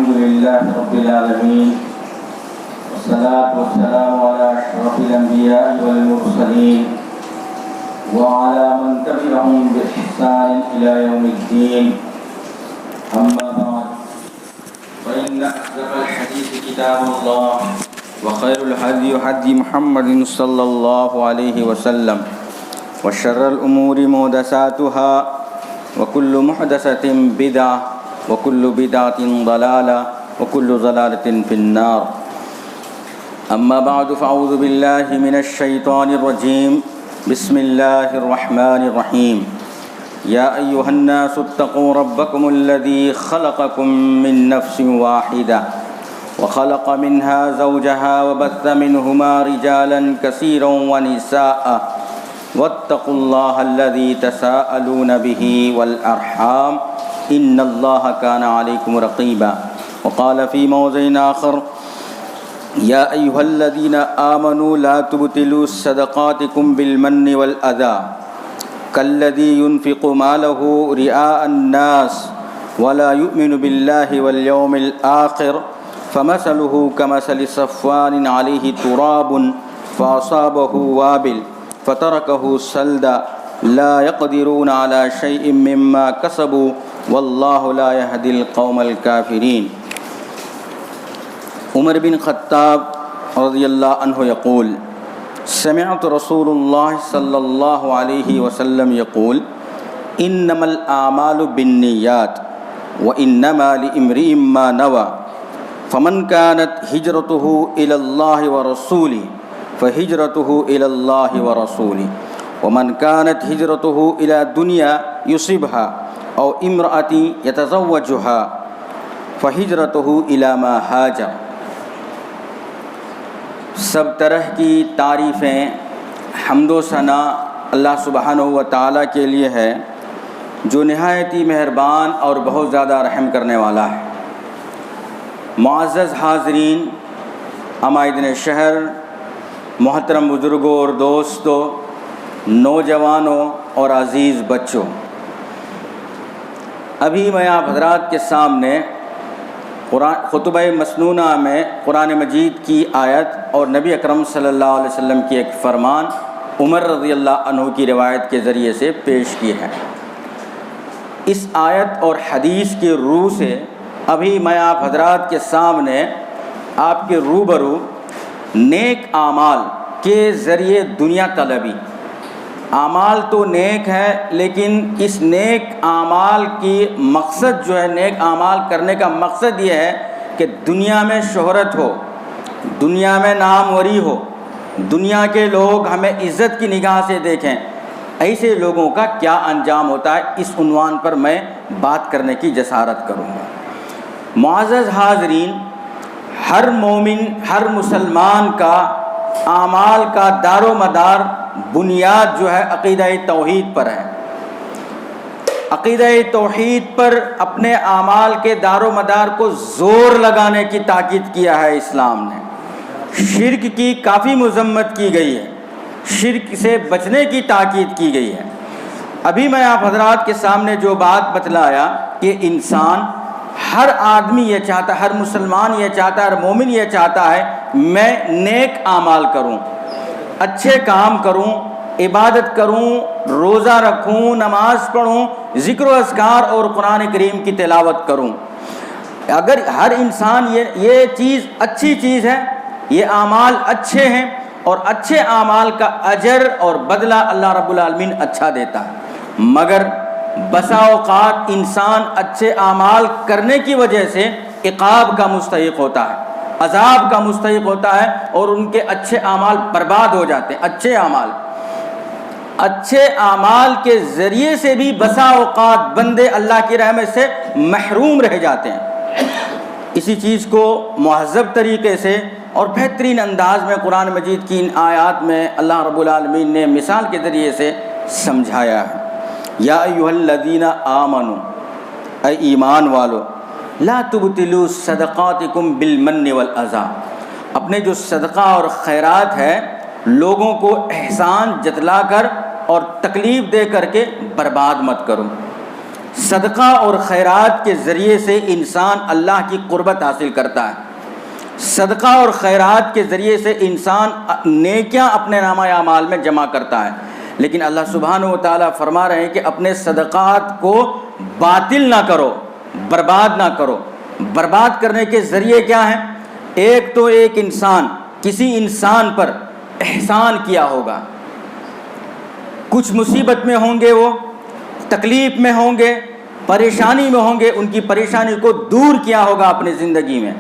الحمد لله رب العالمين والصلاة والسلام على أشرف الأنبياء والمرسلين وعلى من تبعهم بإحسان إلى يوم الدين أما بعد فإن أصدق الحديث كتاب الله وخير الهدي هدي محمد صلى الله عليه وسلم وشر الأمور محدثاتها وكل محدثة بدعة وكل بدعة ضلالة وكل ضلالة في النار أما بعد فأعوذ بالله من الشيطان الرجيم بسم الله الرحمن الرحيم يا أيها الناس اتقوا ربكم الذي خلقكم من نفس واحدة وخلق منها زوجها وبث منهما رجالا كثيرا ونساء واتقوا الله الذي تساءلون به والأرحام إن الله كان عليكم رقيبا وقال في موضع آخر يا أيها الذين آمنوا لا تبطلوا صدقاتكم بالمن والأذى كالذي ينفق ماله رئاء الناس ولا يؤمن بالله واليوم الآخر فمثله كمثل صفوان عليه تراب فأصابه وابل فتركه صلدا لا يقدرون على شيء مما كسبوا والله لا يهدي القوم الكافرين. عمر بن خطاب رضی اللہ عنہ یقول سمعت رسول اللہ صلی اللہ علیہ وسلم یقول انما الاعمال بالنیات وانما لامرئ ما نوى فمن كانت هجرته الى الله ورسوله فهجرته الى الله ورسوله ومن كانت هجرته الى دنيا يصيبها او امرأة يتزوجها فهجرته الى ما هاجر. سب طرح کی تعریفیں حمد و ثنا اللہ سبحانہ و تعالیٰ کے لیے ہے جو نہایت ہی مہربان اور بہت زیادہ رحم کرنے والا ہے. معزز حاضرین، عمائدین شہر، محترم بزرگوں اور دوستوں، نوجوانوں اور عزیز بچوں، ابھی میں آپ حضرات کے سامنے خطبہ مسنونہ میں قرآن مجید کی آیت اور نبی اکرم صلی اللہ علیہ وسلم کی ایک فرمان عمر رضی اللہ عنہ کی روایت کے ذریعے سے پیش کی ہے. اس آیت اور حدیث کے روح سے ابھی میں آپ حضرات کے سامنے آپ کے روبرو نیک اعمال کے ذریعے دنیا طلبی، اعمال تو نیک ہے لیکن اس نیک اعمال کی مقصد جو ہے، نیک اعمال کرنے کا مقصد یہ ہے کہ دنیا میں شہرت ہو، دنیا میں ناموری ہو، دنیا کے لوگ ہمیں عزت کی نگاہ سے دیکھیں. ایسے لوگوں کا کیا انجام ہوتا ہے، اس عنوان پر میں بات کرنے کی جسارت کروں گا. معزز حاضرین، ہر مومن، ہر مسلمان کا اعمال کا دار و مدار، بنیاد جو ہے عقیدہ توحید پر ہے. عقیدہ توحید پر اپنے اعمال کے دار و مدار کو زور لگانے کی تاکید کیا ہے اسلام نے. شرک کی کافی مذمت کی گئی ہے، شرک سے بچنے کی تاکید کی گئی ہے. ابھی میں آپ حضرات کے سامنے جو بات بتلایا کہ انسان، ہر آدمی یہ چاہتا ہے، ہر مسلمان یہ چاہتا ہے، ہر مومن یہ چاہتا ہے میں نیک اعمال کروں، اچھے کام کروں، عبادت کروں، روزہ رکھوں، نماز پڑھوں، ذکر و اذکار اور قرآن کریم کی تلاوت کروں. اگر ہر انسان یہ چیز اچھی چیز ہے، یہ اعمال اچھے ہیں اور اچھے اعمال کا اجر اور بدلہ اللہ رب العالمین اچھا دیتا ہے. مگر بسا اوقات انسان اچھے اعمال کرنے کی وجہ سے عقاب کا مستحق ہوتا ہے، عذاب کا مستحق ہوتا ہے اور ان کے اچھے اعمال برباد ہو جاتے ہیں. اچھے اعمال کے ذریعے سے بھی بسا اوقات بندے اللہ کی رحمت سے محروم رہ جاتے ہیں. اسی چیز کو مہذب طریقے سے اور بہترین انداز میں قرآن مجید کی ان آیات میں اللہ رب العالمین نے مثال کے ذریعے سے سمجھایا ہے. یا ایھا الذین آمنوا، اے ایمان والو، لا تبطلوا صدقاتکم بالمن والاذی، اپنے جو صدقہ اور خیرات ہے لوگوں کو احسان جتلا کر اور تکلیف دے کر کے برباد مت کرو. صدقہ اور خیرات کے ذریعے سے انسان اللہ کی قربت حاصل کرتا ہے، صدقہ اور خیرات کے ذریعے سے انسان نیکیاں اپنے نامہ اعمال میں جمع کرتا ہے، لیکن اللہ سبحانہ و تعالیٰ فرما رہے ہیں کہ اپنے صدقات کو باطل نہ کرو، برباد نہ کرو۔ برباد کرنے کے ذریعے کیا ہیں؟ ایک تو ایک انسان کسی انسان پر احسان کیا ہوگا، کچھ مصیبت میں ہوں گے، وہ تکلیف میں ہوں گے، پریشانی میں ہوں گے، ان کی پریشانی کو دور کیا ہوگا اپنی زندگی میں،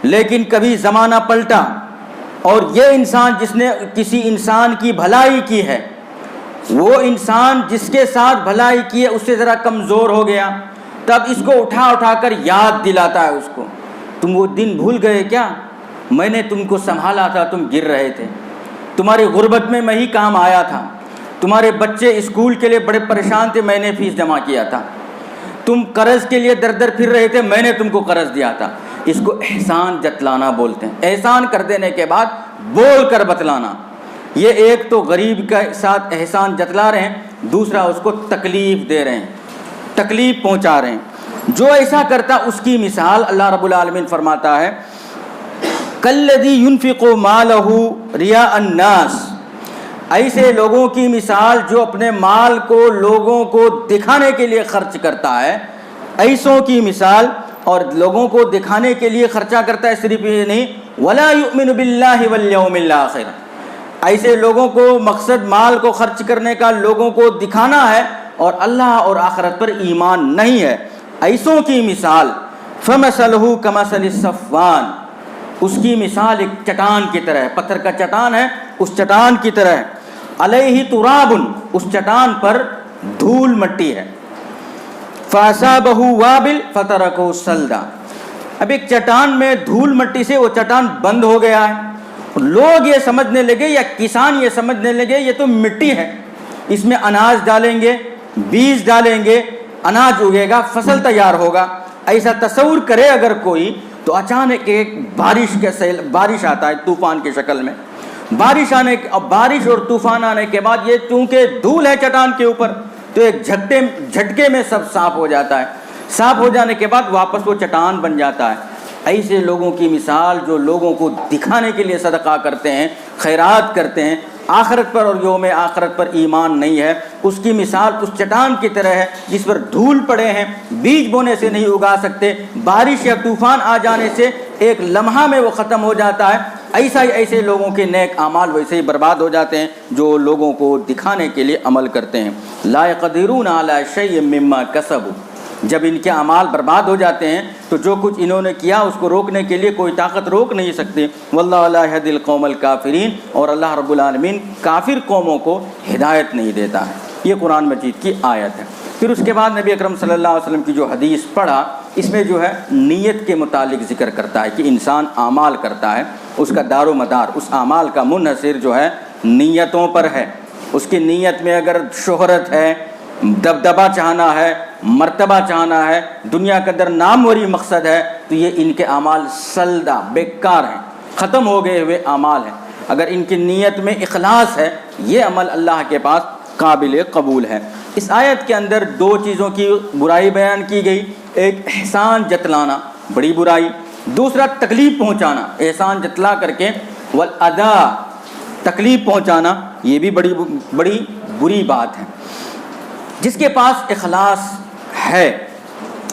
لیکن کبھی زمانہ پلٹا اور یہ انسان جس نے کسی انسان کی بھلائی کی ہے، وہ انسان جس کے ساتھ بھلائی کی ہے اس سے ذرا کمزور ہو گیا، تب اس کو اٹھا کر یاد دلاتا ہے اس کو، تم وہ دن بھول گئے کیا؟ میں نے تم کو سنبھالا تھا، تم گر رہے تھے، تمہاری غربت میں ہی کام آیا تھا، تمہارے بچے اسکول کے لیے بڑے پریشان تھے، میں نے فیس جمع کیا تھا، تم قرض کے لیے در در پھر رہے تھے، میں نے تم کو قرض دیا تھا۔ اس کو احسان جتلانا بولتے ہیں، احسان کر دینے کے بعد بول کر بتلانا۔ یہ ایک تو غریب کے ساتھ احسان جتلا رہے ہیں، دوسرا اس کو تکلیف دے رہے ہیں، تکلیف پہنچا رہے ہیں۔ جو ایسا کرتا اس کی مثال اللہ رب العالمین فرماتا ہے کالذی ينفق مالہ رئاء الناس، ایسے لوگوں کی مثال جو اپنے مال کو لوگوں کو دکھانے کے لیے خرچ کرتا ہے، ایسوں کی مثال، اور لوگوں کو دکھانے کے لیے خرچہ کرتا ہے، صرف یہ نہیں، ولا یؤمن باللہ والیوم الآخر، ایسے لوگوں کو مقصد مال کو خرچ کرنے کا لوگوں کو دکھانا ہے اور اللہ اور آخرت پر ایمان نہیں ہے، ایسوں کی مثال فمثلہ کمثل الصفوان، اس کی مثال ایک چٹان کی طرح ہے، پتھر کا چٹان ہے، اس چٹان کی طرح ہے، علیہ تراب، اس چٹان پر دھول مٹی ہے، فاصابہ وابل فترکہ صلدا، اب ایک چٹان میں دھول مٹی سے وہ چٹان بند ہو گیا ہے، لوگ یہ سمجھنے لگے یا کسان یہ سمجھنے لگے یہ تو مٹی ہے، اس میں اناج ڈالیں گے، بیج ڈالیں گے، اناج اگے گا، فصل تیار ہوگا، ایسا تصور کرے اگر کوئی تو اچانک ایک بارش آتا ہے طوفان کی شکل میں، بارش اور طوفان آنے کے بعد یہ چونکہ دھول ہے چٹان کے اوپر تو ایک جھٹکے میں سب صاف ہو جاتا ہے، صاف ہو جانے کے بعد واپس وہ چٹان بن جاتا ہے۔ ایسے لوگوں کی مثال جو لوگوں کو دکھانے کے لیے صدقہ کرتے ہیں، خیرات کرتے ہیں، آخرت پر اور یوم آخرت پر ایمان نہیں ہے، اس کی مثال اس چٹان کی طرح ہے جس پر دھول پڑے ہیں، بیج بونے سے نہیں اگا سکتے، بارش یا طوفان آ جانے سے ایک لمحہ میں وہ ختم ہو جاتا ہے۔ ایسا ہی ایسے لوگوں کے نیک اعمال ویسے ہی برباد ہو جاتے ہیں جو لوگوں کو دکھانے کے لیے عمل کرتے ہیں۔ لا يقدرون علی شیء مما کسبوا، جب ان کے اعمال برباد ہو جاتے ہیں تو جو کچھ انہوں نے کیا اس کو روکنے کے لیے کوئی طاقت روک نہیں سکتی۔ واللہ لا یہدی القوم الکافرین، اور اللہ رب العالمین کافر قوموں کو ہدایت نہیں دیتا ہے۔ یہ قرآن مجید کی آیت ہے۔ پھر اس کے بعد نبی اکرم صلی اللہ علیہ وسلم کی جو حدیث پڑھا، اس میں جو ہے نیت کے متعلق ذکر کرتا ہے کہ انسان اعمال کرتا ہے، اس کا دار و مدار، اس اعمال کا منحصر جو ہے نیتوں پر ہے۔ اس کی نیت میں اگر شہرت ہے، دبدبہ چاہنا ہے، مرتبہ چاہنا ہے، دنیا کے اندر ناموری مقصد ہے، تو یہ ان کے اعمال سلدہ بیکار ہیں، ختم ہو گئے ہوئے اعمال ہیں۔ اگر ان کی نیت میں اخلاص ہے، یہ عمل اللہ کے پاس قابل قبول ہے۔ اس آیت کے اندر دو چیزوں کی برائی بیان کی گئی، ایک احسان جتلانا، بڑی برائی، دوسرا تکلیف پہنچانا، احسان جتلا کر کے والادا، تکلیف پہنچانا، یہ بھی بڑی بری بات ہے۔ جس کے پاس اخلاص ہے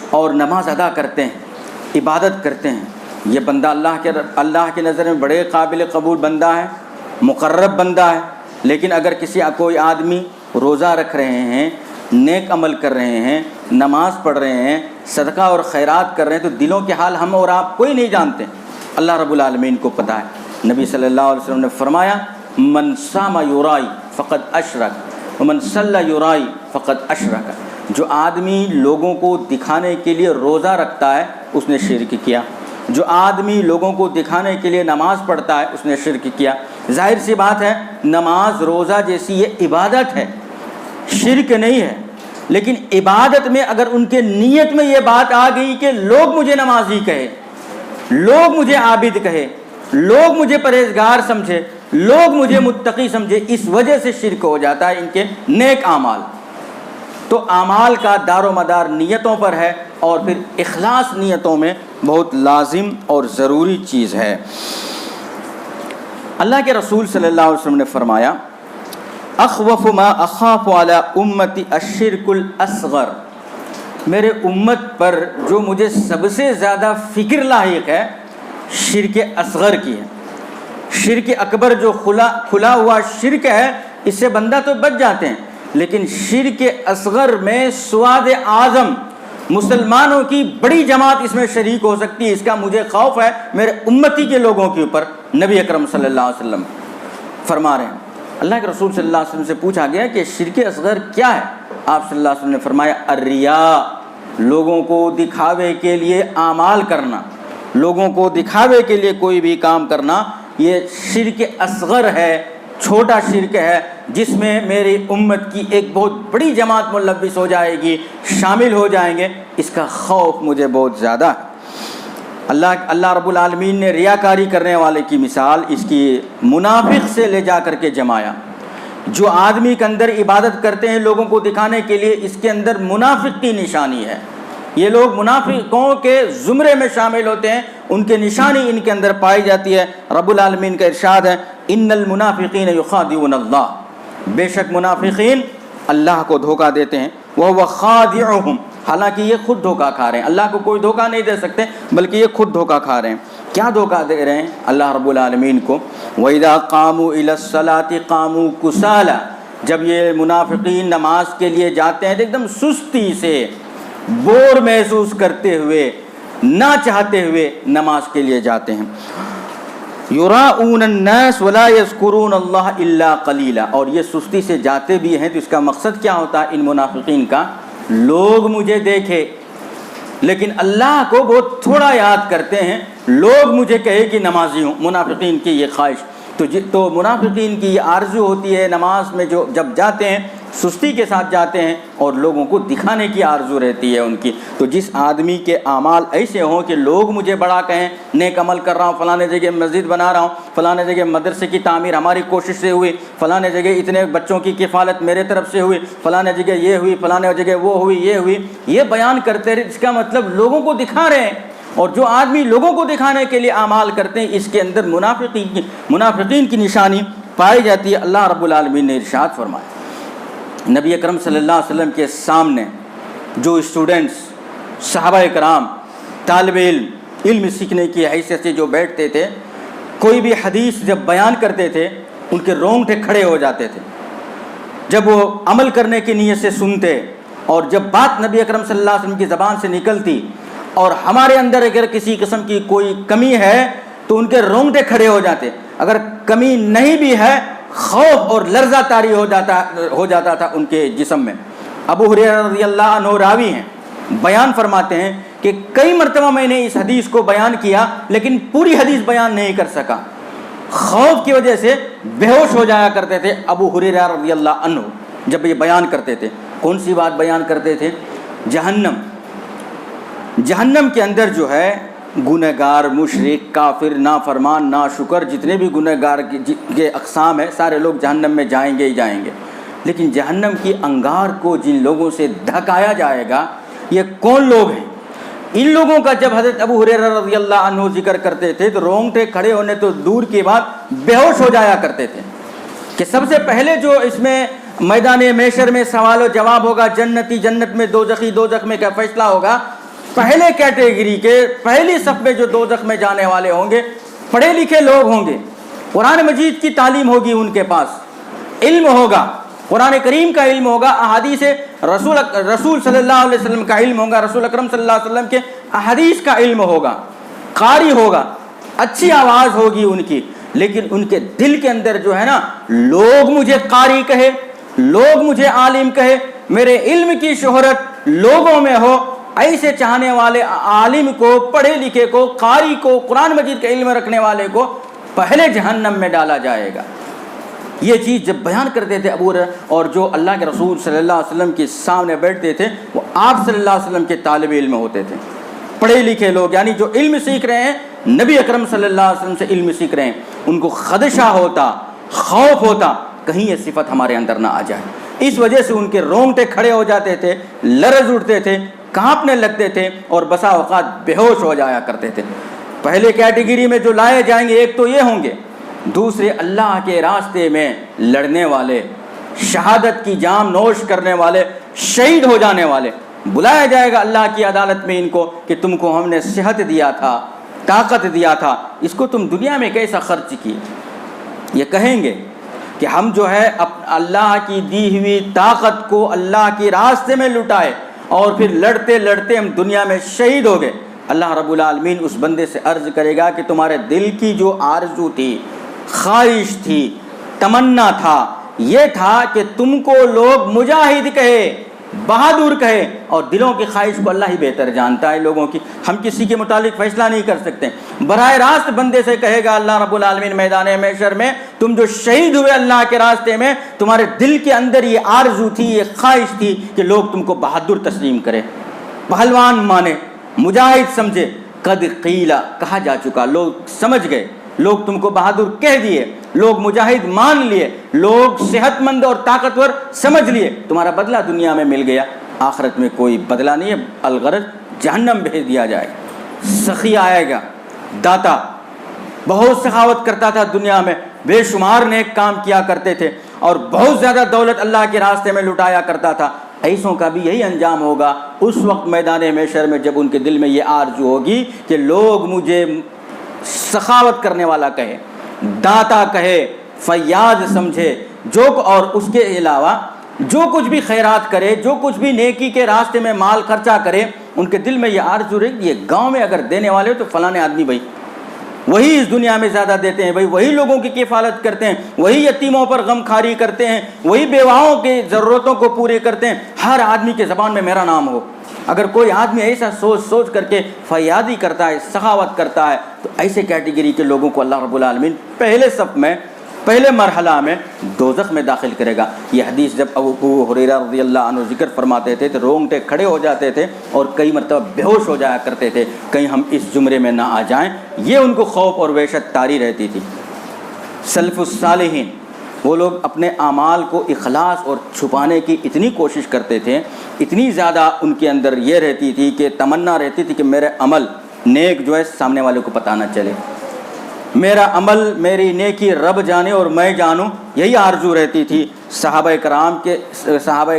اور نماز ادا کرتے ہیں، عبادت کرتے ہیں، یہ بندہ اللہ کے نظر میں بڑے قابل قبول بندہ ہے، مقرب بندہ ہے۔ لیکن اگر کوئی آدمی روزہ رکھ رہے ہیں، نیک عمل کر رہے ہیں، نماز پڑھ رہے ہیں، صدقہ اور خیرات کر رہے ہیں، تو دلوں کے حال ہم اور آپ کوئی نہیں جانتے، اللہ رب العالمین کو پتہ ہے۔ نبی صلی اللہ علیہ وسلم نے فرمایا من صام یرائی فقد اشرک ومن صلی یرائی فقد اشرک، جو آدمی لوگوں کو دکھانے کے لیے روزہ رکھتا ہے اس نے شرک کیا، جو آدمی لوگوں کو دکھانے کے لیے نماز پڑھتا ہے اس نے شرک کیا۔ ظاہر سی بات ہے نماز روزہ جیسی یہ عبادت ہے، شرک نہیں ہے، لیکن عبادت میں اگر ان کے نیت میں یہ بات آ گئی کہ لوگ مجھے نمازی کہے، لوگ مجھے عابد کہے، لوگ مجھے پرہیزگار سمجھے، لوگ مجھے متقی سمجھے، اس وجہ سے شرک ہو جاتا ہے ان کے نیک اعمال۔ تو اعمال کا دار و مدار نیتوں پر ہے، اور پھر اخلاص نیتوں میں بہت لازم اور ضروری چیز ہے۔ اللہ کے رسول صلی اللہ علیہ وسلم نے فرمایا اخوف ما اخاف علی امتی الشرک الاصغر، میرے امت پر جو مجھے سب سے زیادہ فکر لاحق ہے شرک اصغر کی ہے۔ شرک اکبر جو کھلا ہوا شرک ہے اس سے بندہ تو بچ جاتے ہیں، لیکن شرک اصغر میں سواد اعظم مسلمانوں کی بڑی جماعت اس میں شریک ہو سکتی ہے، اس کا مجھے خوف ہے میرے امتی کے لوگوں کے اوپر۔ نبی اکرم صلی اللہ علیہ وسلم فرما رہے ہیں۔ اللہ کے رسول صلی اللہ علیہ وسلم سے پوچھا گیا کہ شرک اصغر کیا ہے؟ آپ صلی اللہ علیہ وسلم نے فرمایا الریا، لوگوں کو دکھاوے کے لیے اعمال کرنا، لوگوں کو دکھاوے کے لیے کوئی بھی کام کرنا، یہ شرک اصغر ہے، چھوٹا شرک ہے، جس میں میری امت کی ایک بہت بڑی جماعت ملوث ہو جائے گی، شامل ہو جائیں گے، اس کا خوف مجھے بہت زیادہ ہے۔ اللہ رب العالمین نے ریاکاری کرنے والے کی مثال اس کی منافق سے لے جا کر کے جمایا۔ جو آدمی کے اندر عبادت کرتے ہیں لوگوں کو دکھانے کے لیے، اس کے اندر منافق کی نشانی ہے، یہ لوگ منافقوں کے زمرے میں شامل ہوتے ہیں، ان کے نشانی ان کے اندر پائی جاتی ہے۔ رب العالمین کا ارشاد ہے ان المنافقین یخادعون اللہ، بے شک منافقین اللہ کو دھوکہ دیتے ہیں، وہو خادعہم، حالانکہ یہ خود دھوکہ کھا رہے ہیں، اللہ کو کوئی دھوکہ نہیں دے سکتے بلکہ یہ خود دھوکہ کھا رہے ہیں۔ کیا دھوکہ دے رہے ہیں اللہ رب العالمین کو؟ وَإِذَا قَامُوا إِلَى الصَّلَاةِ قَامُوا كُسَالَىٰ، جب یہ منافقین نماز کے لیے جاتے ہیں تو ایک دم سستی سے، بور محسوس کرتے ہوئے، نہ چاہتے ہوئے نماز کے لیے جاتے ہیں۔ یراؤون الناس ولا یذکرون اللہ الا قلیلا، اور یہ سستی سے جاتے بھی ہیں تو اس کا مقصد کیا ہوتا ہے ان منافقین کا؟ لوگ مجھے دیکھے لیکن اللہ کو بہت تھوڑا یاد کرتے ہیں، لوگ مجھے کہے کہ نمازی ہوں۔ منافقین کی یہ خواہش، تو منافقین کی یہ آرزو ہوتی ہے نماز میں، جو جب جاتے ہیں سستی کے ساتھ جاتے ہیں اور لوگوں کو دکھانے کی آرزو رہتی ہے ان کی۔ تو جس آدمی کے اعمال ایسے ہوں کہ لوگ مجھے بڑا کہیں، نیک عمل کر رہا ہوں، فلانے جگہ مسجد بنا رہا ہوں، فلانے جگہ مدرسے کی تعمیر ہماری کوشش سے ہوئی، فلانے جگہ اتنے بچوں کی کفالت میرے طرف سے ہوئی، فلانے جگہ یہ ہوئی، فلانے جگہ وہ ہوئی، یہ ہوئی، یہ بیان کرتے رہے، اس کا مطلب لوگوں کو دکھا رہے ہیں۔ اور جو آدمی لوگوں کو دکھانے کے لیے اعمال کرتے ہیں اس کے اندر منافقین کی نشانی پائی جاتی ہے۔ اللہ رب العالمین نے ارشاد فرمایا، نبی اکرم صلی اللہ علیہ وسلم کے سامنے جو اسٹوڈنٹس، صحابہ کرام، طالب علم سیکھنے کی حیثیت سے جو بیٹھتے تھے، کوئی بھی حدیث جب بیان کرتے تھے ان کے رونگٹے کھڑے ہو جاتے تھے جب وہ عمل کرنے کی نیت سے سنتے، اور جب بات نبی اکرم صلی اللہ علیہ وسلم کی زبان سے نکلتی اور ہمارے اندر اگر کسی قسم کی کوئی کمی ہے تو ان کے رونگٹے کھڑے ہو جاتے، اگر کمی نہیں بھی ہے خوف اور لرزہ طاری ہو جاتا تھا ان کے جسم میں۔ ابو ہریرہ رضی اللہ عنہ راوی ہیں، بیان فرماتے ہیں کہ کئی مرتبہ میں نے اس حدیث کو بیان کیا لیکن پوری حدیث بیان نہیں کر سکا، خوف کی وجہ سے بے ہوش ہو جایا کرتے تھے ابو ہریرہ رضی اللہ عنہ جب یہ بیان کرتے تھے۔ کون سی بات بیان کرتے تھے؟ جہنم کے اندر جو ہے گنہگار، مشرک، کافر، نافرمان، ناشکر، جتنے بھی گنہگار کے اقسام ہیں سارے لوگ جہنم میں جائیں گے ہی جائیں گے، لیکن جہنم کی انگار کو جن لوگوں سے دھکایا جائے گا یہ کون لوگ ہیں؟ ان لوگوں کا جب حضرت ابو ہریرہ رضی اللہ عنہ ذکر کرتے تھے تو رونگٹے کھڑے ہونے تو دور کی بات بے ہوش ہو جایا کرتے تھے کہ سب سے پہلے جو اس میں میدان محشر میں سوال و جواب ہوگا، جنتی جنت میں، دوزخی دوزخ میں کا فیصلہ ہوگا، پہلے کیٹیگری کے پہلی صف میں جو دوزخ میں جانے والے ہوں گے پڑھے لکھے لوگ ہوں گے، قرآن مجید کی تعلیم ہوگی ان کے پاس، علم ہوگا، قرآن کریم کا علم ہوگا، احادیث رسول صلی اللہ علیہ وسلم کا علم ہوگا، رسول اکرم صلی اللہ علیہ وسلم کے احادیث کا علم ہوگا، قاری ہوگا، اچھی آواز ہوگی ان کی، لیکن ان کے دل کے اندر جو ہے نا، لوگ مجھے قاری کہے، لوگ مجھے عالم کہے، میرے علم کی شہرت لوگوں میں ہو، ایسے چاہنے والے عالم کو، پڑھے لکھے کو، قاری کو، قرآن مجید کا علم رکھنے والے کو پہلے جہنم میں ڈالا جائے گا۔ یہ چیز جب بیان کرتے تھے ابو ہریرہ، اور جو اللہ کے رسول صلی اللہ علیہ وسلم کے سامنے بیٹھتے تھے وہ آپ صلی اللہ علیہ وسلم کے طالب علم ہوتے تھے، پڑھے لکھے لوگ، یعنی جو علم سیکھ رہے ہیں نبی اکرم صلی اللہ علیہ وسلم سے علم سیکھ رہے ہیں، ان کو خدشہ ہوتا، خوف ہوتا کہیں یہ صفت ہمارے اندر نہ آ جائے، اس وجہ سے ان کے رونگٹے کھڑے ہو جاتے تھے، لرز اٹھتے تھے، کانپنے لگتے تھے اور بسا اوقات بے ہوش ہو جایا کرتے تھے۔ پہلے کیٹیگری میں جو لائے جائیں گے ایک تو یہ ہوں گے، دوسرے اللہ کے راستے میں لڑنے والے، شہادت کی جام نوش کرنے والے، شہید ہو جانے والے۔ بلایا جائے گا اللہ کی عدالت میں ان کو کہ تم کو ہم نے صحت دیا تھا، طاقت دیا تھا، اس کو تم دنیا میں کیسا خرچ کیے؟ یہ کہیں گے کہ ہم جو ہے اللہ کی دی ہوئی طاقت کو اللہ کے راستے میں لٹائے اور پھر لڑتے لڑتے ہم دنیا میں شہید ہو گئے۔ اللہ رب العالمین اس بندے سے عرض کرے گا کہ تمہارے دل کی جو آرزو تھی، خواہش تھی، تمنا تھا، یہ تھا کہ تم کو لوگ مجاہد کہے، بہادر کہے، اور دلوں کی خواہش کو اللہ ہی بہتر جانتا ہے لوگوں کی، ہم کسی کے متعلق فیصلہ نہیں کر سکتے۔ براہ راست بندے سے کہے گا اللہ رب العالمین میدان محشر میں، تم جو شہید ہوئے اللہ کے راستے میں، تمہارے دل کے اندر یہ آرزو تھی، یہ خواہش تھی کہ لوگ تم کو بہادر تسلیم کرے، پہلوان مانے، مجاہد سمجھے۔ قد قیلا، کہا جا چکا، لوگ سمجھ گئے، لوگ تم کو بہادر کہہ دیے، لوگ مجاہد مان لیے، لوگ صحت مند اور طاقتور سمجھ لیے، تمہارا بدلہ دنیا میں مل گیا، آخرت میں کوئی بدلہ نہیں ہے، الغرض جہنم بھیج دیا جائے گا۔ سخی آئے گا، داتا، بہت سخاوت کرتا تھا دنیا میں، بے شمار نیک کام کیا کرتے تھے اور بہت زیادہ دولت اللہ کے راستے میں لٹایا کرتا تھا۔ ایسوں کا بھی یہی انجام ہوگا اس وقت میدان محشر میں، جب ان کے دل میں یہ آرزو ہوگی کہ لوگ مجھے سخاوت کرنے والا کہے، داتا کہے، فیاض سمجھے، اور اس کے علاوہ جو کچھ بھی خیرات کرے، جو کچھ بھی نیکی کے راستے میں مال خرچہ کرے، ان کے دل میں یہ آرزو رہے کہ یہ گاؤں میں اگر دینے والے ہو تو فلانے آدمی بھائی وہی اس دنیا میں زیادہ دیتے ہیں، بھائی وہی لوگوں کی کفالت کرتے ہیں، وہی یتیموں پر غم خاری کرتے ہیں، وہی بیواؤں کی ضرورتوں کو پورے کرتے ہیں، ہر آدمی کے زبان میں میرا نام ہو۔ اگر کوئی آدمی ایسا سوچ کر کے فیاضی کرتا ہے، سخاوت کرتا ہے، تو ایسے کیٹیگری کے لوگوں کو اللہ رب العالمین پہلے صف میں، پہلے مرحلہ میں دوزخ میں داخل کرے گا۔ یہ حدیث جب ابو ہریرہ رضی اللہ عنہ ذکر فرماتے تھے تو رونگٹے کھڑے ہو جاتے تھے اور کئی مرتبہ بے ہوش ہو جایا کرتے تھے، کہیں ہم اس زمرے میں نہ آ جائیں، یہ ان کو خوف اور وحشت طاری رہتی تھی۔ سلف الصالحین، وہ لوگ اپنے اعمال کو اخلاص اور چھپانے کی اتنی کوشش کرتے تھے، اتنی زیادہ ان کے اندر یہ رہتی تھی کہ تمنا رہتی تھی کہ میرے عمل نیک جو ہے سامنے والے کو پتہ نہ چلے، میرا عمل، میری نیکی رب جانے اور میں جانوں، یہی آرزو رہتی تھی صحابہ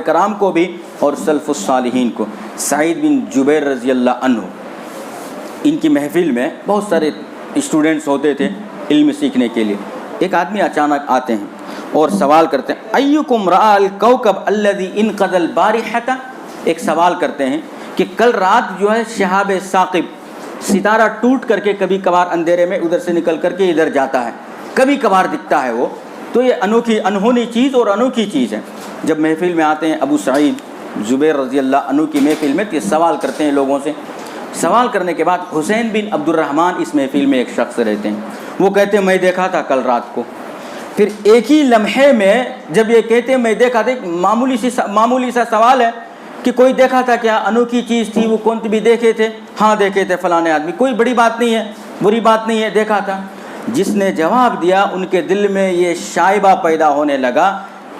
کرام کو بھی اور سلف الصالحین کو۔ سعید بن جبیر رضی اللہ عنہ، ان کی محفل میں بہت سارے اسٹوڈنٹس ہوتے تھے علم سیکھنے کے لیے۔ ایک آدمی اچانک آتے ہیں اور سوال کرتے ہیں، ایکم رأى الکوکب الذی انقض البارحۃ، ایک سوال کرتے ہیں کہ کل رات جو ہے شہاب ثاقب، ستارہ ٹوٹ کر کے کبھی کبھار اندھیرے میں ادھر سے نکل کر کے ادھر جاتا ہے، کبھی کبھار دکھتا ہے وہ، تو یہ انہونی چیز اور انوکھی چیز ہے۔ جب محفل میں آتے ہیں ابو سعید زبیر رضی اللہ عنہ کی محفل میں، تو یہ سوال کرتے ہیں لوگوں سے۔ سوال کرنے کے بعد حسین بن عبد الرحمن اس محفل میں ایک شخص رہتے ہیں، وہ کہتے ہیں میں دیکھا تھا کل رات کو۔ پھر ایک ہی لمحے میں جب یہ کہتے ہیں میں دیکھا تھا، معمولی سا سوال ہے کہ کوئی دیکھا تھا کیا، انوکھی چیز تھی وہ، کون بھی دیکھے تھے؟ ہاں دیکھے تھے فلانے آدمی، کوئی بڑی بات نہیں ہے، بری بات نہیں ہے، دیکھا تھا۔ جس نے جواب دیا ان کے دل میں یہ شائبہ پیدا ہونے لگا،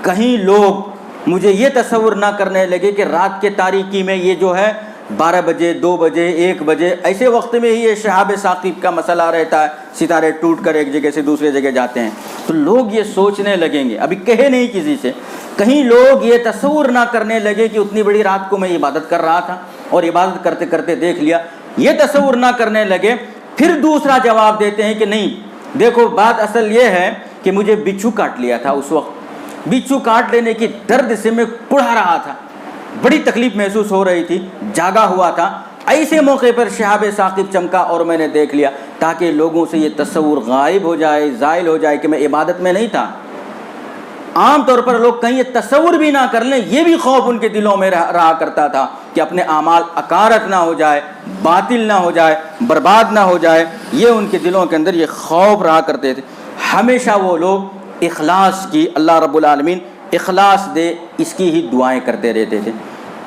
کہیں لوگ مجھے یہ تصور نہ کرنے لگے کہ رات کے تاریکی میں یہ جو ہے 12 بجے، 2 بجے، 1 بجے ایسے وقت میں ہی یہ شہاب ثاقب کا مسئلہ رہتا ہے، ستارے ٹوٹ کر ایک جگہ سے دوسرے جگہ جاتے ہیں۔ تو لوگ یہ سوچنے لگیں گے، ابھی کہے نہیں کسی سے، کہیں لوگ یہ تصور نہ کرنے لگے کہ اتنی بڑی رات کو میں عبادت کر رہا تھا اور عبادت کرتے کرتے دیکھ لیا، یہ تصور نہ کرنے لگے۔ پھر دوسرا جواب دیتے ہیں کہ نہیں دیکھو، بات اصل یہ ہے کہ مجھے بچھو کاٹ لیا تھا، اس وقت بچھو کاٹ لینے کی درد سے میں کڑھا رہا تھا، بڑی تکلیف محسوس ہو رہی تھی، جاگا ہوا تھا، ایسے موقع پر شہاب ثاقب چمکا اور میں نے دیکھ لیا، تاکہ لوگوں سے یہ تصور غائب ہو جائے، زائل ہو جائے کہ میں عبادت میں نہیں تھا۔ عام طور پر لوگ کہیں یہ تصور بھی نہ کر لیں، یہ بھی خوف ان کے دلوں میں رہا کرتا تھا کہ اپنے اعمال اکارت نہ ہو جائے، باطل نہ ہو جائے، برباد نہ ہو جائے، یہ ان کے دلوں کے اندر یہ خوف رہا کرتے تھے۔ ہمیشہ وہ لوگ اخلاص کی، اللہ رب العالمین اخلاص دے، اس کی ہی دعائیں کرتے رہتے تھے،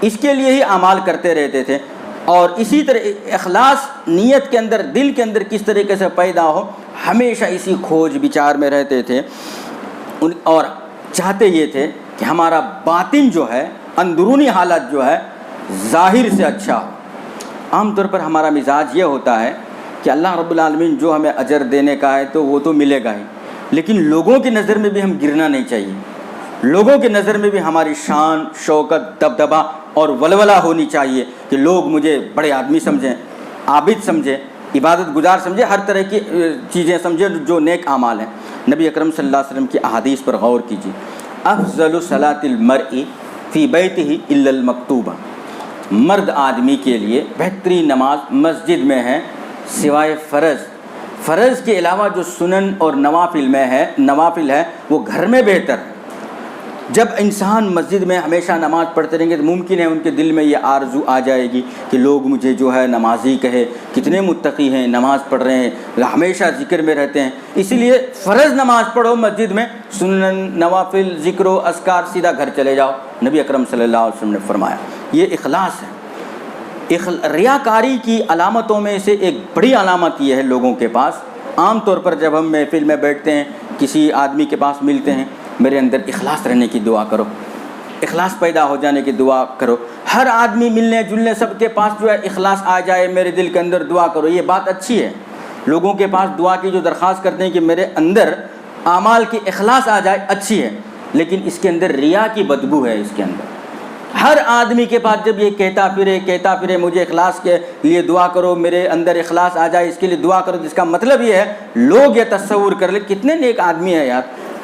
اس کے لیے ہی اعمال کرتے رہتے تھے، اور اسی طرح اخلاص نیت کے اندر، دل کے اندر کس طریقے سے پیدا ہو، ہمیشہ اسی کھوج بچار میں رہتے تھے، اور چاہتے یہ تھے کہ ہمارا باطن جو ہے، اندرونی حالت جو ہے ظاہر سے اچھا ہو۔ عام طور پر ہمارا مزاج یہ ہوتا ہے کہ اللہ رب العالمین جو ہمیں اجر دینے کا ہے تو وہ تو ملے گا ہی، لیکن لوگوں کی نظر میں بھی ہم گرنا نہیں چاہیے، لوگوں کی نظر میں بھی ہماری شان، شوکت، دبدبہ اور ولولہ ہونی چاہیے کہ لوگ مجھے بڑے آدمی سمجھیں، عابد سمجھیں، عبادت گزار سمجھیں، ہر طرح کی چیزیں سمجھیں جو نیک اعمال ہیں۔ نبی اکرم صلی اللہ علیہ وسلم کی احادیث پر غور کیجیے۔ افضل صلاۃ المرء فی بیتہ الا المکتوبہ، مرد آدمی کے لیے بہترین نماز مسجد میں ہے سوائے فرض کے علاوہ جو سنن اور نوافل ہے وہ گھر میں بہتر ہے۔ جب انسان مسجد میں ہمیشہ نماز پڑھتے رہیں گے تو ممکن ہے ان کے دل میں یہ آرزو آ جائے گی کہ لوگ مجھے جو ہے نمازی کہے، کتنے متقی ہیں، نماز پڑھ رہے ہیں، ہمیشہ ذکر میں رہتے ہیں۔ اسی لیے فرض نماز پڑھو مسجد میں، سنن، نوافل، ذکر و اذکار سیدھا گھر چلے جاؤ۔ نبی اکرم صلی اللہ علیہ وسلم نے فرمایا یہ اخلاص ہے۔ ریاکاری کی علامتوں میں سے ایک بڑی علامت یہ ہے لوگوں کے پاس، عام طور پر جب ہم محفل میں بیٹھتے ہیں، کسی آدمی کے پاس ملتے ہیں، میرے اندر اخلاص رہنے کی دعا کرو، اخلاص پیدا ہو جانے کی دعا کرو۔ ہر آدمی ملنے جلنے سب کے پاس جو ہے اخلاص آ جائے میرے دل کے اندر، دعا کرو، یہ بات اچھی ہے۔ لوگوں کے پاس دعا کی جو درخواست کرتے ہیں کہ میرے اندر اعمال کی اخلاص آ جائے، اچھی ہے، لیکن اس کے اندر ریا کی بدبو ہے۔ اس کے اندر ہر آدمی کے پاس جب یہ کہتا پھرے مجھے اخلاص کے لیے دعا کرو، میرے اندر اخلاص آ جائے اس کے لیے دعا کرو، جس کا مطلب یہ ہے لوگ یہ تصور کر لیں کتنے نیک آدمی ہے یار،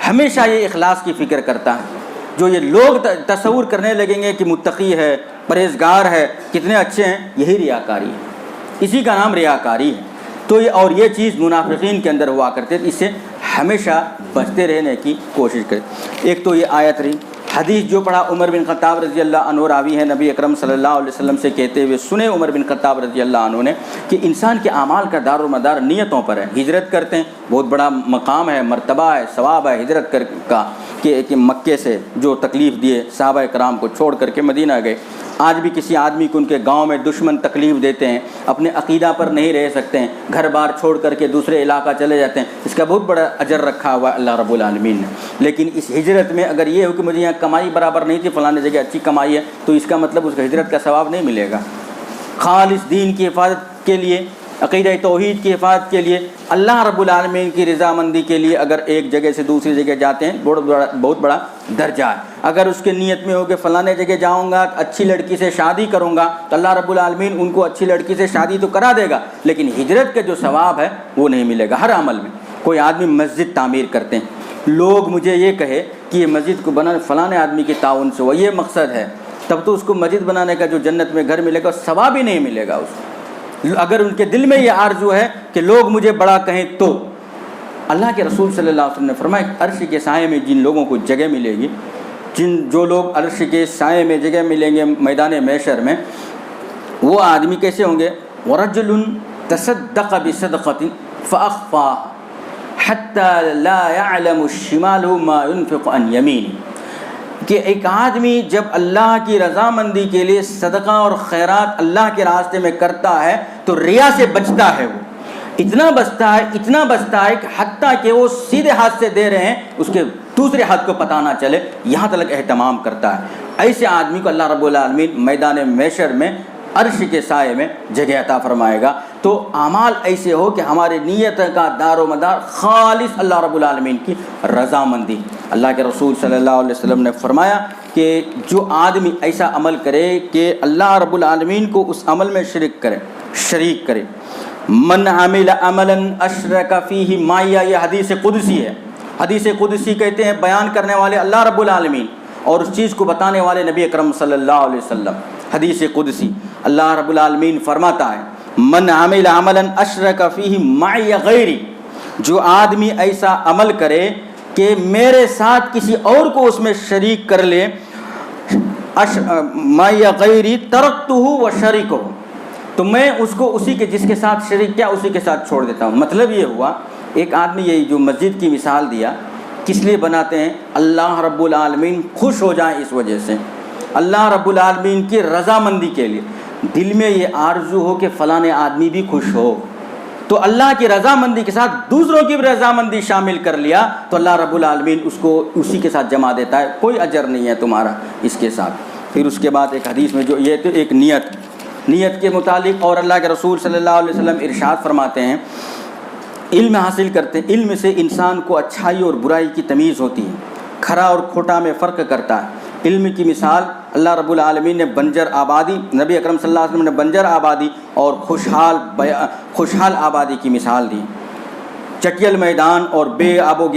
ہمیشہ یہ اخلاص کی فکر کرتا ہے۔ جو یہ لوگ تصور کرنے لگیں گے کہ متقی ہے، پرہیزگار ہے، کتنے اچھے ہیں، یہی ریاکاری ہے، اسی کا نام ریاکاری ہے۔ تو یہ چیز منافقین کے اندر ہوا کرتے تھے، اس سے ہمیشہ بچتے رہنے کی کوشش کریں۔ ایک تو یہ آیت رہی۔ حدیث جو پڑھا عمر بن خطاب رضی اللہ عنہ راوی ہے، نبی اکرم صلی اللہ علیہ وسلم سے کہتے ہوئے سنے عمر بن خطاب رضی اللہ عنہ نے کہ انسان کے اعمال کا دار و مدار نیتوں پر ہے۔ ہجرت کرتے ہیں، بہت بڑا مقام ہے، مرتبہ ہے، ثواب ہے ہجرت کا کہ مکے سے جو تکلیف دیے صحابہ کرام کو چھوڑ کر کے مدینہ گئے۔ آج بھی کسی آدمی کو ان کے گاؤں میں دشمن تکلیف دیتے ہیں، اپنے عقیدہ پر نہیں رہ سکتے ہیں، گھر بار چھوڑ کر کے دوسرے علاقہ چلے جاتے ہیں، اس کا بہت بڑا اجر رکھا ہوا ہے اللہ رب العالمین نے۔ لیکن اس ہجرت میں اگر یہ ہو کہ مجھے یہاں کمائی برابر نہیں تھی، فلانے جگہ اچھی کمائی ہے، تو اس کا مطلب اس کا ہجرت کا ثواب نہیں ملے گا۔ خالص دین کی حفاظت کے لیے، عقیدہ توحید کی حفاظت کے لیے، اللہ رب العالمین کی رضامندی کے لیے اگر ایک جگہ سے دوسری جگہ جاتے ہیں بہت بڑا درجہ ہے۔ اگر اس کے نیت میں ہو کہ فلانے جگہ جاؤں گا، اچھی لڑکی سے شادی کروں گا، تو اللہ رب العالمین ان کو اچھی لڑکی سے شادی تو کرا دے گا، لیکن ہجرت کا جو ثواب ہے وہ نہیں ملے گا۔ ہر عمل میں کوئی آدمی مسجد تعمیر کرتے ہیں، لوگ مجھے یہ کہے کہ یہ مسجد کو بنانے فلانے آدمی کے تعاون سے ہوا، یہ مقصد ہے، تب تو اس کو مسجد بنانے کا جو جنت میں گھر ملے گا ثواب ہی نہیں ملے گا اس کو۔ اگر ان کے دل میں یہ آرزو ہے کہ لوگ مجھے بڑا کہیں، تو اللہ کے رسول صلی اللہ علیہ وسلم نے فرمایا عرش کے سائے میں جن لوگوں کو جگہ ملے گی، جو لوگ عرش کے سائے میں جگہ ملیں گے میدان محشر میں، وہ آدمی کیسے ہوں گے؟ وَرَجُلٌ تَصَدَّقَ بِصَدْقَةٍ فَأَخْفَاهَا حَتَّى لَا يَعْلَمُ الشِّمَالُ مَا يُنْفِقُ عَنْ يَمِينِهِ، کہ ایک آدمی جب اللہ کی رضامندی کے لیے صدقہ اور خیرات اللہ کے راستے میں کرتا ہے تو ریا سے بچتا ہے، وہ اتنا بچتا ہے کہ حتیٰ کہ وہ سیدھے ہاتھ سے دے رہے ہیں اس کے دوسرے ہاتھ کو پتہ نہ چلے، یہاں تک اہتمام کرتا ہے۔ ایسے آدمی کو اللہ رب العالمین میدان محشر میں عرش کے سائے میں جگہ عطا فرمائے گا۔ تو اعمال ایسے ہو کہ ہمارے نیت کا دار و مدار خالص اللہ رب العالمین کی رضامندی۔ اللہ کے رسول صلی اللہ علیہ وسلم نے فرمایا کہ جو آدمی ایسا عمل کرے کہ اللہ رب العالمین کو اس عمل میں شریک کرے، من عمل عملا اشرک فیہ معی، یہ حدیث قدسی ہے۔ حدیث قدسی کہتے ہیں بیان کرنے والے اللہ رب العالمین اور اس چیز کو بتانے والے نبی اکرم صلی اللہ علیہ وسلم۔ حدیث قدسی اللہ رب العالمین فرماتا ہے من عمل عملا اشرک فیہ معی غیری، جو آدمی ایسا عمل کرے کہ میرے ساتھ کسی اور کو اس میں شریک کر لے، معی غیری ترکتہ و شریکہ، تو میں اس کو اسی کے جس کے ساتھ شریک کیا اسی کے ساتھ چھوڑ دیتا ہوں۔ مطلب یہ ہوا ایک آدمی یہ جو مسجد کی مثال دیا کس لیے بناتے ہیں؟ اللہ رب العالمین خوش ہو جائیں، اس وجہ سے اللہ رب العالمین کی رضامندی کے لیے، دل میں یہ آرزو ہو کہ فلاں آدمی بھی خوش ہو، تو اللہ کی رضامندی کے ساتھ دوسروں کی بھی رضامندی شامل کر لیا تو اللہ رب العالمین اس کو اسی کے ساتھ جمع دیتا ہے، کوئی اجر نہیں ہے تمہارا اس کے ساتھ۔ پھر اس کے بعد ایک حدیث میں جو یہ تو ایک نیت کے متعلق، اور اللہ کے رسول صلی اللہ علیہ وسلم ارشاد فرماتے ہیں علم حاصل کرتے ہیں، علم سے انسان کو اچھائی اور برائی کی تمیز ہوتی ہے، کھرا اور کھوٹا میں فرق کرتا ہے۔ علم کی مثال اللہ رب العالمین نے بنجر آبادی، نبی اکرم صلی اللہ علیہ وسلم نے بنجر آبادی اور خوشحال آبادی کی مثال دی۔ چٹیل میدان اور بے آب و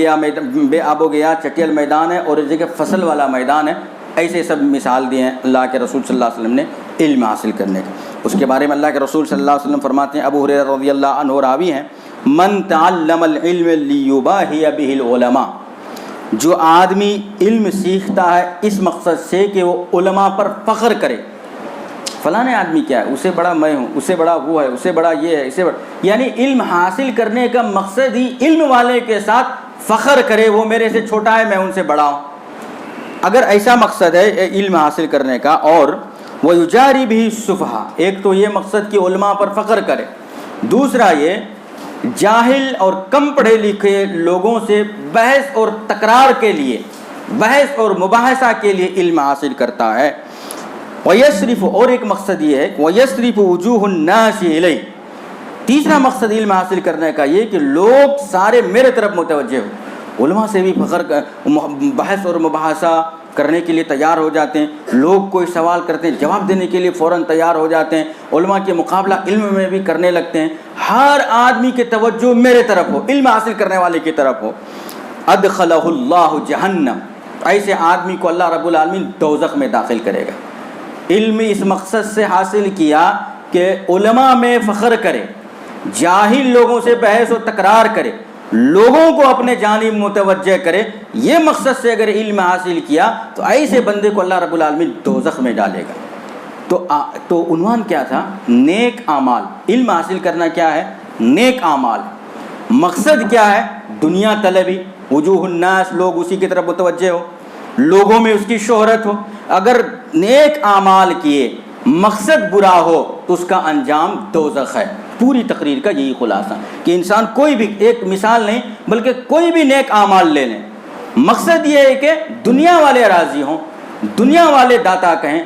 گیا چٹیل میدان ہے اور اس جگہ فصل والا میدان ہے، ایسے سب مثال دیے ہیں اللہ کے رسول صلی اللہ علیہ وسلم نے علم حاصل کرنے کا۔ اس کے بارے میں اللہ کے رسول صلی اللہ علیہ وسلم فرماتے ہیں، ابو ہریرہ رضی اللہ عنہ راوی ہیں، من تعلم العلم لیباہی بہ العلماء، جو آدمی علم سیکھتا ہے اس مقصد سے کہ وہ علماء پر فخر کرے، فلاں آدمی کیا ہے، اسے بڑا میں ہوں، اسے بڑا وہ ہے، اسے بڑا یہ ہے، اسے بڑا، یعنی علم حاصل کرنے کا مقصد ہی علم والے کے ساتھ فخر کرے، وہ میرے سے چھوٹا ہے میں ان سے بڑا ہوں۔ اگر ایسا مقصد ہے علم حاصل کرنے کا، اور وہ یجاری بھی السفہاء، ایک تو یہ مقصد کہ علماء پر فخر کرے، دوسرا یہ جاہل اور کم پڑھے لکھے لوگوں سے بحث اور تکرار کے لیے، بحث اور مباحثہ کے لیے علم حاصل کرتا ہے۔ وَيَصْرِفُ، اور ایک مقصد یہ ہے وَيَصْرِفُ وُجُوهُ النَّاسِ إِلَيْهِ، تیسرا مقصد علم حاصل کرنے کا یہ کہ لوگ سارے میرے طرف متوجہ ہو، علماء سے بھی فخر، بحث اور مباحثہ کرنے کے لیے تیار ہو جاتے ہیں، لوگ کوئی سوال کرتے ہیں جواب دینے کے لیے فوراً تیار ہو جاتے ہیں، علماء کے مقابلہ علم میں بھی کرنے لگتے ہیں، ہر آدمی کی توجہ میرے طرف ہو، علم حاصل کرنے والے کی طرف ہو۔ ادخلہ اللہ جہنم، ایسے آدمی کو اللہ رب العالمین دوزخ میں داخل کرے گا۔ علم اس مقصد سے حاصل کیا کہ علماء میں فخر کرے، جاہل لوگوں سے بحث و تکرار کرے، لوگوں کو اپنے جانب متوجہ کرے، یہ مقصد سے اگر علم حاصل کیا تو ایسے بندے کو اللہ رب العالمین دوزخ میں ڈالے گا۔ تو عنوان کیا تھا؟ نیک اعمال۔ علم حاصل کرنا کیا ہے؟ نیک اعمال۔ مقصد کیا ہے؟ دنیا طلبی، وجوہ الناس، لوگ اسی کی طرف متوجہ ہو، لوگوں میں اس کی شہرت ہو۔ اگر نیک اعمال کیے مقصد برا ہو تو اس کا انجام دوزخ ہے۔ پوری تقریر کا یہی خلاصہ کہ انسان کوئی بھی، ایک مثال نہیں بلکہ کوئی بھی نیک اعمال لے لیں، مقصد یہ ہے کہ دنیا والے راضی ہوں، دنیا والے داتا کہیں،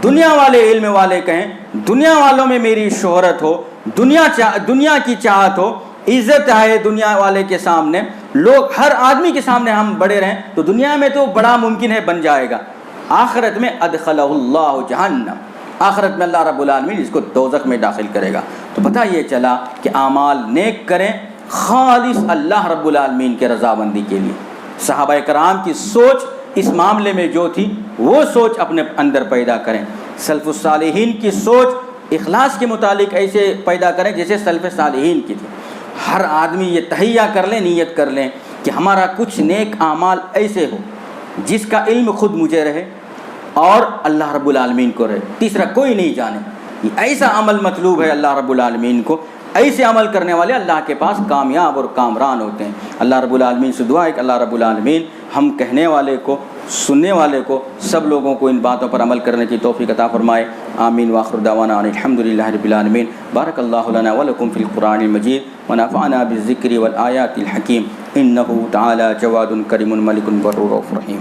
دنیا والے علم والے کہیں، دنیا والوں میں میری شہرت ہو، دنیا کی چاہت ہو، عزت آئے دنیا والے کے سامنے، لوگ ہر آدمی کے سامنے ہم بڑے رہیں تو دنیا میں تو بڑا ممکن ہے بن جائے گا، آخرت میں ادخلہ اللہ جہنم، آخرت میں اللہ رب العالمین اس کو دوزخ میں داخل کرے گا۔ تو پتہ یہ چلا کہ اعمال نیک کریں خالص اللہ رب العالمین کے رضامندی کے لیے۔ صحابہ کرام کی سوچ اس معاملے میں جو تھی وہ سوچ اپنے اندر پیدا کریں، سلف الصالحین کی سوچ اخلاص کے متعلق ایسے پیدا کریں جیسے سلف صالحین کی تھی۔ ہر آدمی یہ تہیہ کر لیں، نیت کر لیں کہ ہمارا کچھ نیک اعمال ایسے ہو جس کا علم خود مجھے رہے اور اللہ رب العالمین کو رہے، تیسرا کوئی نہیں جانے۔ ایسا عمل مطلوب ہے اللہ رب العالمین کو، ایسے عمل کرنے والے اللہ کے پاس کامیاب اور کامران ہوتے ہیں۔ اللہ رب العالمین سے دعا ہے کہ اللہ رب العالمین ہم کہنے والے کو، سننے والے کو، سب لوگوں کو ان باتوں پر عمل کرنے کی توفیق عطا فرمائے۔ آمین وآخر دعوانا ان الحمدللہ رب العالمین۔ بارک اللہ لنا ولکم فی القرآن المجید ونفعنا بالذکر والآیات الحکیم، انہ تعالی جواد کریم ملک بر رؤوف رحیم۔